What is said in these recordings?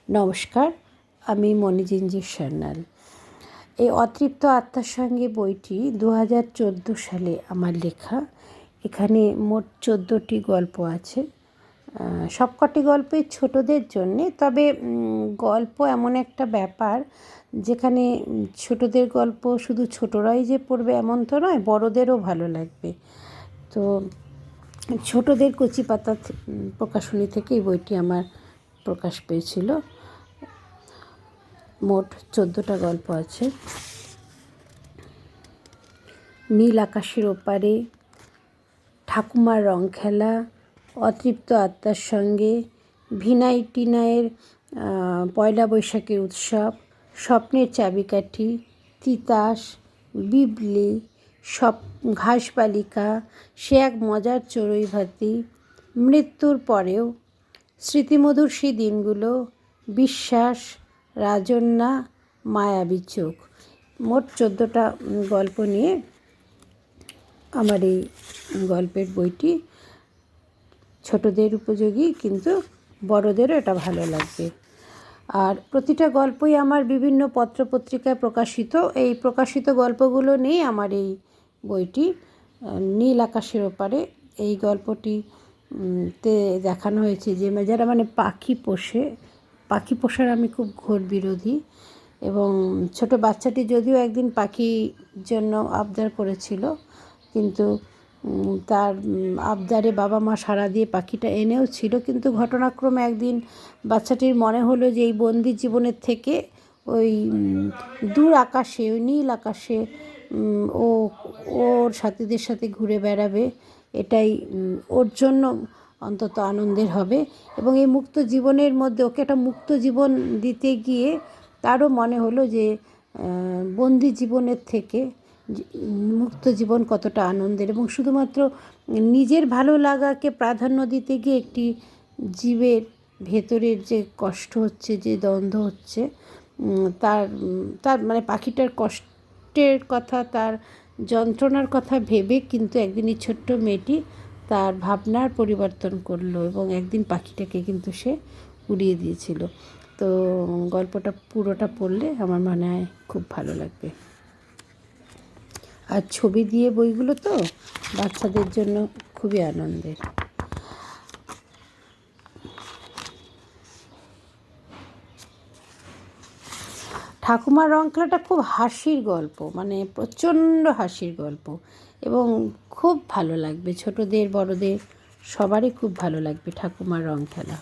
নমস্কার, আমি মণিজিঞ্জি সান্যাল। এই অতৃপ্ত আত্মার সঙ্গে বইটি 2014 সালে আমার লেখা। এখানে মোট 14টি গল্প আছে। সবকটি গল্পই ছোটদের জন্যে, তবে গল্প এমন একটা ব্যাপার যেখানে ছোটদের গল্প শুধু ছোটরাই যে পড়বে এমন তো নয়, বড়দেরও ভালো লাগবে। তো ছোটদের কচি পাতা প্রকাশনী থেকে এই বইটি আমার প্রকাশ পেয়েছিল। মোট 14টা গল্প আছে। নীল আকাশের ওপারে, ঠাকুমার রং খেলা, অতৃপ্ত আত্মার সঙ্গে, ভিনাই টিনায়ের পয়লা বৈশাখের উৎসব, স্বপ্নের চাবিকাঠি, তিতাস, বিবলি, ঘাস বালিকা, সে এক মজার চড়ুই ভাতি, মৃত্যুর পরেও, স্মৃতিমধুর সেই দিনগুলো, বিশ্বাস, রাজন্যা, মায়াবী চোখ। মোট 14টা গল্প নিয়ে আমার এই গল্পের বইটি। ছোটদের উপযোগী, কিন্তু বড়দেরও এটা ভালো লাগবে। আর প্রতিটা গল্পই আমার বিভিন্ন পত্রপত্রিকায় প্রকাশিত। এই প্রকাশিত গল্পগুলো নিয়ে আমার এই বইটি। নীল আকাশের ওপারে এই গল্পটি তে দেখানো হয়েছে যে যারা পাখি পোষার আমি খুব ঘোর বিরোধী। এবং ছোট বাচ্চাটি যদিও একদিন পাখির জন্য আবদার করেছিল, কিন্তু তার আবদারে বাবা মা সাড়া দিয়ে পাখিটা এনেও ছিল। কিন্তু ঘটনাক্রমে একদিন বাচ্চাটির মনে হলো যে এই বন্দি জীবনের থেকে ওই দূর আকাশে, ওই নীল আকাশে ওর সাথীদের সাথে ঘুরে বেড়াবে, এটাই ওর জন্য অন্তত আনন্দের হবে। এবং এই মুক্ত জীবনের মধ্যে ওকে একটা মুক্ত জীবন দিতে গিয়ে তারও মনে হলো যে বন্দি জীবনের থেকে মুক্ত জীবন কতটা আনন্দের। এবং শুধুমাত্র নিজের ভালো লাগাকে প্রাধান্য দিতে গিয়ে একটি জীবের ভেতরের যে কষ্ট হচ্ছে, যে দ্বন্দ্ব হচ্ছে, তার মানে পাখিটার কষ্টের কথা, তার যন্ত্রণার কথা ভেবে কিন্তু একদিন এই ছোট্ট মেয়েটি তার ভাবনার পরিবর্তন করলো এবং একদিন পাখিটাকে কিন্তু সে উড়িয়ে দিয়েছিল। তো গল্পটা পুরোটা পড়লে আমার মনে হয় খুব ভালো লাগবে। আর ছবি দিয়ে বইগুলো তো বাচ্চাদের জন্য খুবই আনন্দের। ঠাকুমার রং খেলাটা খুব হাসির গল্প, মানে প্রচণ্ড হাসির গল্প, এবং খুব ভালো লাগবে ছোটদের বড়দের সবারই খুব ভালো লাগবে ঠাকুমার রং খেলা।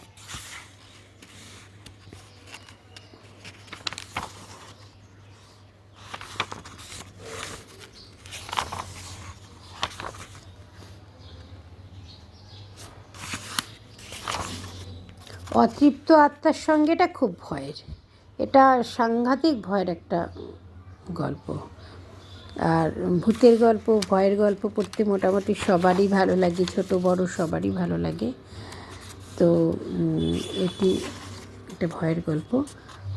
অতৃপ্ত আত্মার সঙ্গে এটা খুব ভয়ের, এটা সাংঘাতিক ভয়ের একটা গল্প। আর ভূতের গল্প, ভয়ের গল্প পড়তে মোটামুটি সবারই ভালো লাগে, ছোট বড় সবারই ভালো লাগে। তো এটি একটা ভয়ের গল্প।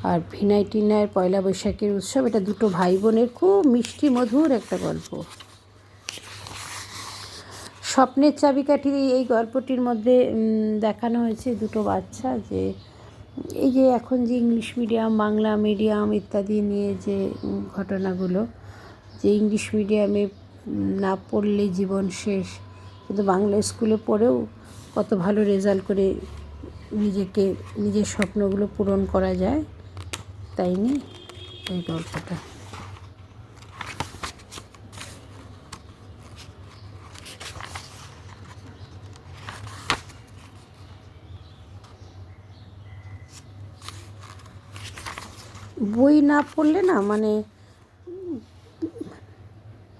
আর ভিনাই টিনায়ের পয়লা বৈশাখের উৎসব, এটা দুটো ভাই বোনের খুব মিষ্টি মধুর একটা গল্প। স্বপ্নের চাবিকাঠি এই গল্পটির মধ্যে দেখানো হয়েছে দুটো বাচ্চা, যে এই যে এখন যে ইংলিশ মিডিয়াম, বাংলা মিডিয়াম ইত্যাদি নিয়ে যে ঘটনাগুলো, যে ইংলিশ মিডিয়ামে না পড়লে জীবন শেষ, কিন্তু বাংলা স্কুলে পড়েও কত ভালো রেজাল্ট করে নিজের স্বপ্নগুলো পূরণ করা যায়, তাই নিয়ে এই গল্পটা। বই না পড়লে না, মানে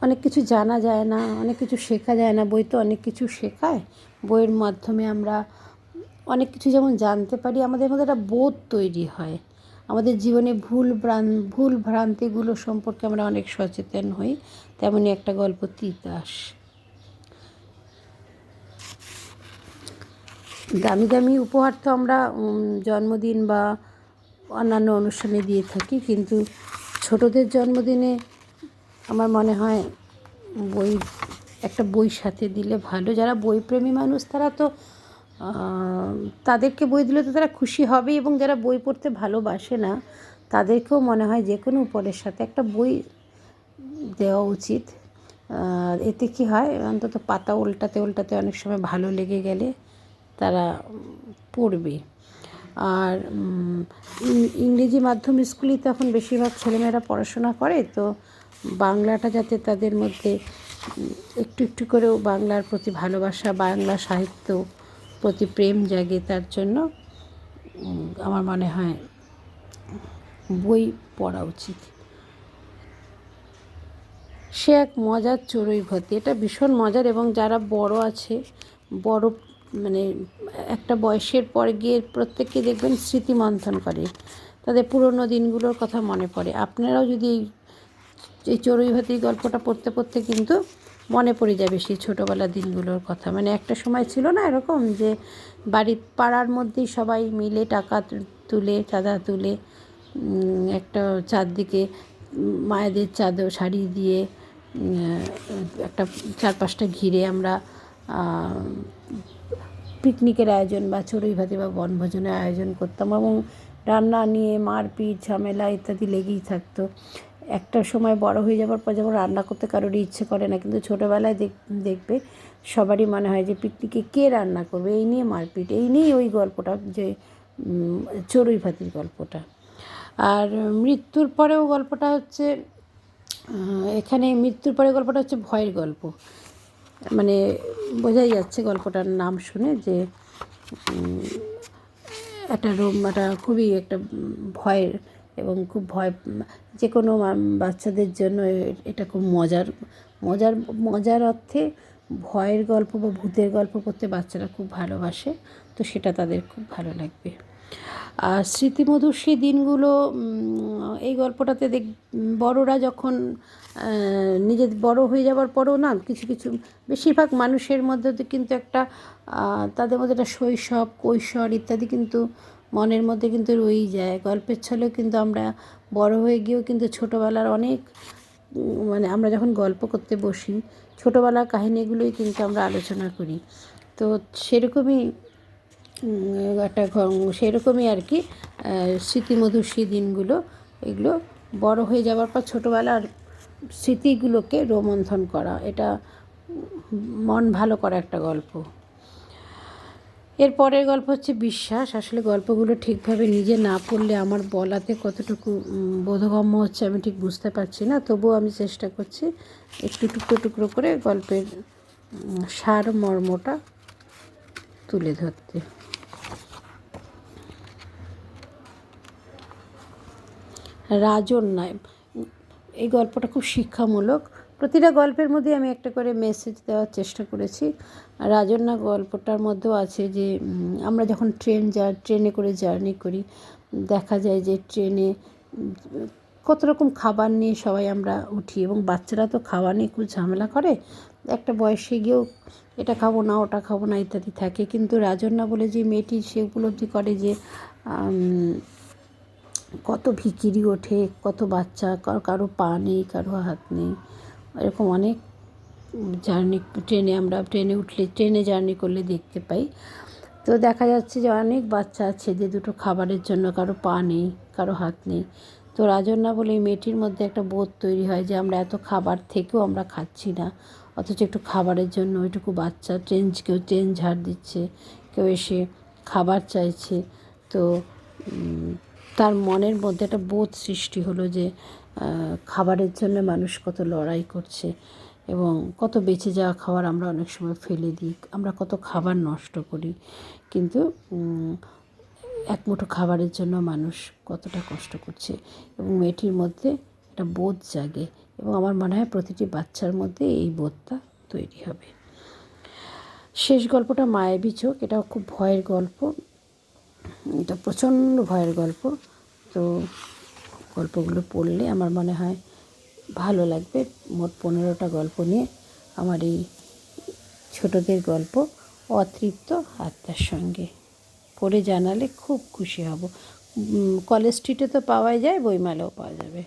অনেক কিছু জানা যায় না, অনেক কিছু শেখা যায় না। বই তো অনেক কিছু শেখায়। বইয়ের মাধ্যমে আমরা অনেক কিছু যেমন জানতে পারি, আমাদের মধ্যে একটা বোধ তৈরি হয়, আমাদের জীবনে ভুল ভ্রান্তিগুলো সম্পর্কে আমরা অনেক সচেতন হই। তেমনই একটা গল্প তিতাস। দামি দামি উপহার তো আমরা জন্মদিন বা অন্যান্য অনুষ্ঠানে দিয়ে থাকি, কিন্তু ছোটদের জন্মদিনে আমার মনে হয় একটা বই সাথে দিলে ভালো। যারা বইপ্রেমী মানুষ তারা তো তাদেরকে বই দিলে তো তারা খুশি হবে, এবং যারা বই পড়তে ভালোবাসে না তাদেরকেও মনে হয় যে কোনো উপরের সাথে একটা বই দেওয়া উচিত। এতে কী হয়, অন্তত পাতা উল্টাতে উল্টাতে অনেক সময় ভালো লেগে গেলে তারা পড়বে। আর ইংরেজি মাধ্যম স্কুলেই তো এখন বেশিরভাগ ছেলেমেয়েরা পড়াশোনা করে, তো বাংলাটা যাতে তাদের মধ্যে একটু একটু করেও বাংলার প্রতি ভালোবাসা, বাংলা সাহিত্য প্রতি প্রেম জাগে, তার জন্য আমার মনে হয় বই পড়া উচিত। সে এক মজার চড়ুই ভাতি, এটা ভীষণ মজার। এবং যারা বড় আছে, বড় মানে একটা বয়সের পর গিয়ে প্রত্যেককে দেখবেন স্মৃতি মন্থন করে, তাদের পুরনো দিনগুলোর কথা মনে পড়ে। আপনারাও যদি এই চড়ুই ভাতি গল্পটা পড়তে পড়তে কিন্তু মনে পড়ে যাবে সেই ছোটোবেলার দিনগুলোর কথা। মানে একটা সময় ছিল না এরকম যে বাড়ির পাড়ার মধ্যেই সবাই মিলে টাকা তুলে, চাঁদা তুলে, একটা চারদিকে মায়েদের চাদর শাড়ি দিয়ে একটা চারপাশটা ঘিরে আমরা পিকনিকের আয়োজন বা চড়ুই ভাতি বা বনভোজনের আয়োজন করতাম, এবং রান্না নিয়ে মারপিট ঝামেলা ইত্যাদি লেগেই থাকতো। একটা সময় বড় হয়ে যাওয়ার পর যেমন রান্না করতে কারোরই ইচ্ছে করে না, কিন্তু ছোটোবেলায় দেখবে সবারই মনে হয় যে পিকনিকে কে রান্না করবে, এই নিয়ে মারপিট, এই নিয়েই ওই গল্পটা, যে চড়ুই ভাতির গল্পটা। আর মৃত্যুর পরেও গল্পটা হচ্ছে, এখানে মৃত্যুর পরে গল্পটা হচ্ছে ভয়ের গল্প। মানে বোঝাই যাচ্ছে গল্পটার নাম শুনে যে একটা একটা খুবই একটা ভয়ের, এবং খুব ভয়, যে কোনো বাচ্চাদের জন্য এটা খুব মজার মজার মজার অর্থে ভয়ের গল্প বা ভূতের গল্প পড়তে বাচ্চারা খুব ভালোবাসে, তো সেটা তাদের খুব ভালো লাগবে। আর স্মৃতিমধুর সেই দিনগুলো, এই গল্পটাতে বড়রা যখন নিজের বড় হয়ে যাওয়ার পরেও না, কিছু কিছু বেশিরভাগ মানুষের মধ্যে কিন্তু একটা তাদের মধ্যে একটা শৈশব, কৈশোর ইত্যাদি কিন্তু মনের মধ্যে কিন্তু রয়েই যায়। গল্পের ছলেও কিন্তু আমরা বড় হয়ে গিয়েও কিন্তু ছোটোবেলার অনেক, মানে আমরা যখন গল্প করতে বসি ছোটোবেলার কাহিনিগুলোই কিন্তু আমরা আলোচনা করি। তো সেরকমই সেরকমই আর কি স্মৃতিমধুর সেই দিনগুলো, এগুলো বড় হয়ে যাওয়ার পর ছোটোবেলার স্মৃতিগুলোকে রোমন্থন করা, এটা মন ভালো করা একটা গল্প। এর পরের গল্প হচ্ছে বিশ্বাস। আসলে গল্পগুলো ঠিকভাবে নিজে না পড়লে আমার বলাতে কতটুকু বোধগম্য হচ্ছে আমি ঠিক বুঝতে পারছি না, তবুও আমি চেষ্টা করছি একটু টুকরো টুকরো করে গল্পের সারমর্মটা তুলে ধরতে। রাজন্যায়, এই গল্পটা খুব শিক্ষামূলক। প্রতিটা গল্পের মধ্যে আমি একটা করে মেসেজ দেওয়ার চেষ্টা করেছি। রাজন্যা গল্পটার মধ্যেও আছে যে আমরা যখন ট্রেনে করে জার্নি করি, দেখা যায় যে ট্রেনে কত রকম খাবার নিয়ে সবাই আমরা উঠি, এবং বাচ্চারা তো খাওয়া নিয়ে খুব ঝামেলা করে, একটা বয়সে গিয়েও এটা খাবো না ওটা খাবো না ইত্যাদি থাকে। কিন্তু রাজন্যা বলে যে মেয়েটি, সে উপলব্ধি করে যে কত ভিখিরি ওঠে, কত বাচ্চা, কারো পা নেই, কারো হাত নেই, এরকম অনেক জার্নি ট্রেনে উঠলে, ট্রেনে জার্নি করলে দেখতে পাই। তো দেখা যাচ্ছে যে অনেক বাচ্চা আছে যে দুটো খাবারের জন্য কারো পা নেই, কারো হাত নেই। তো রাজন্যা বলে এই মেয়েটির মধ্যে একটা বোধ তৈরি হয় যে আমরা এত খাবার থেকেও আমরা খাচ্ছি না, অথচ একটু খাবারের জন্য ওইটুকু বাচ্চা কেউ ট্রেন ঝাড় দিচ্ছে, কেউ এসে খাবার চাইছে। তো তার মনের মধ্যে একটা বোধ সৃষ্টি হলো যে খাবারের জন্য মানুষ কত লড়াই করছে, এবং কত বেঁচে যাওয়া খাবার আমরা অনেক সময় ফেলে দিই, আমরা কত খাবার নষ্ট করি, কিন্তু এক মুঠো খাবারের জন্য মানুষ কতটা কষ্ট করছে, এবং মেয়েটির মধ্যে একটা বোধ জাগে, এবং আমার মনে হয় প্রতিটি বাচ্চার মধ্যে এই বোধটা তৈরি হবে। শেষ গল্পটা মায়াবী চোখ, এটাও খুব ভয়ের গল্প, এটা প্রচণ্ড ভয়ের গল্প। তো গল্পগুলো পড়লে আমার মনে হয় ভালো লাগবে। মোট 15টা গল্প নিয়ে আমার এই ছোটদের গল্প অতৃপ্ত আত্মার সঙ্গে, পড়ে জানালে খুব খুশি হব। কলেজ স্ট্রিটে তো পাওয়াই যায়, বইমেলাও পাওয়া যাবে।